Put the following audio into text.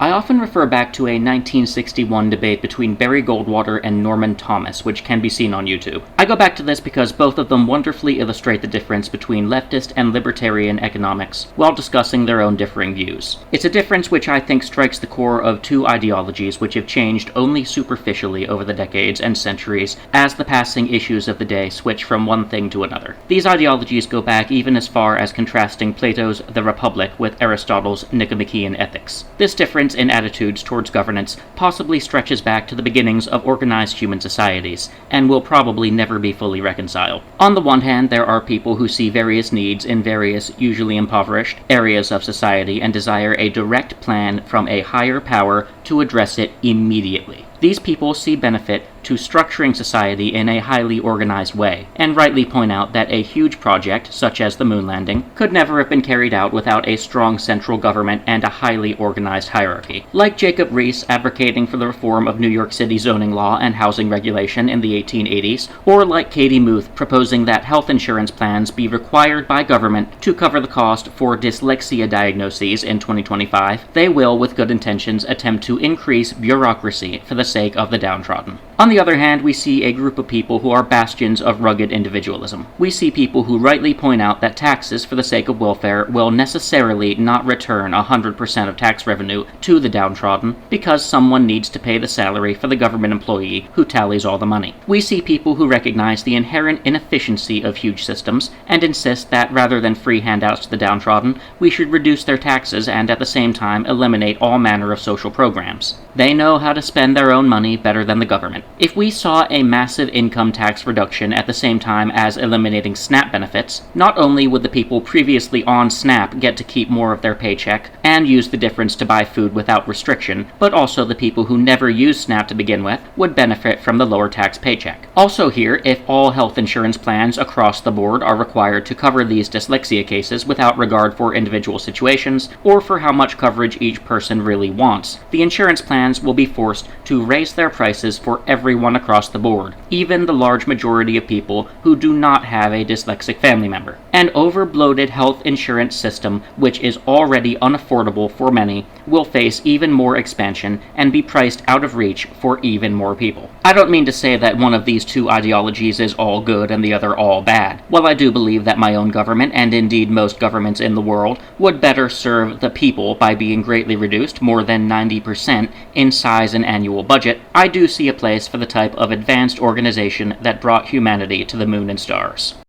I often refer back to a 1961 debate between Barry Goldwater and Norman Thomas, which can be seen on YouTube. I go back to this because both of them wonderfully illustrate the difference between leftist and libertarian economics while discussing their own differing views. It's a difference which I think strikes the core of two ideologies which have changed only superficially over the decades and centuries as the passing issues of the day switch from one thing to another. These ideologies go back even as far as contrasting Plato's The Republic with Aristotle's Nicomachean Ethics. This difference in attitudes towards governance possibly stretches back to the beginnings of organized human societies, and will probably never be fully reconciled. On the one hand, there are people who see various needs in various, usually impoverished, areas of society and desire a direct plan from a higher power to address it immediately. These people see benefit to structuring society in a highly organized way, and rightly point out that a huge project, such as the moon landing, could never have been carried out without a strong central government and a highly organized hierarchy. Like Jacob Riis advocating for the reform of New York City zoning law and housing regulation in the 1880s, or like Katie Muth proposing that health insurance plans be required by government to cover the cost for dyslexia diagnoses in 2025, they will, with good intentions, attempt to increase bureaucracy for the sake of the downtrodden. On the other hand, we see a group of people who are bastions of rugged individualism. We see people who rightly point out that taxes for the sake of welfare will necessarily not return 100% of tax revenue to the downtrodden because someone needs to pay the salary for the government employee who tallies all the money. We see people who recognize the inherent inefficiency of huge systems and insist that rather than free handouts to the downtrodden, we should reduce their taxes and at the same time eliminate all manner of social programs. They know how to spend their own money better than the government. If we saw a massive income tax reduction at the same time as eliminating SNAP benefits, not only would the people previously on SNAP get to keep more of their paycheck and use the difference to buy food without restriction, but also the people who never used SNAP to begin with would benefit from the lower tax paycheck. Also here, if all health insurance plans across the board are required to cover these dyslexia cases without regard for individual situations or for how much coverage each person really wants, the insurance plans will be forced to raise their prices for everyone across the board, even the large majority of people who do not have a dyslexic family member. An over-bloated health insurance system, which is already unaffordable for many, will face even more expansion and be priced out of reach for even more people. I don't mean to say that one of these two ideologies is all good and the other all bad. While I do believe that my own government, and indeed most governments in the world, would better serve the people by being greatly reduced, more than 90%, in size and annual budget, I do see a place for the type of advanced organization that brought humanity to the moon and stars.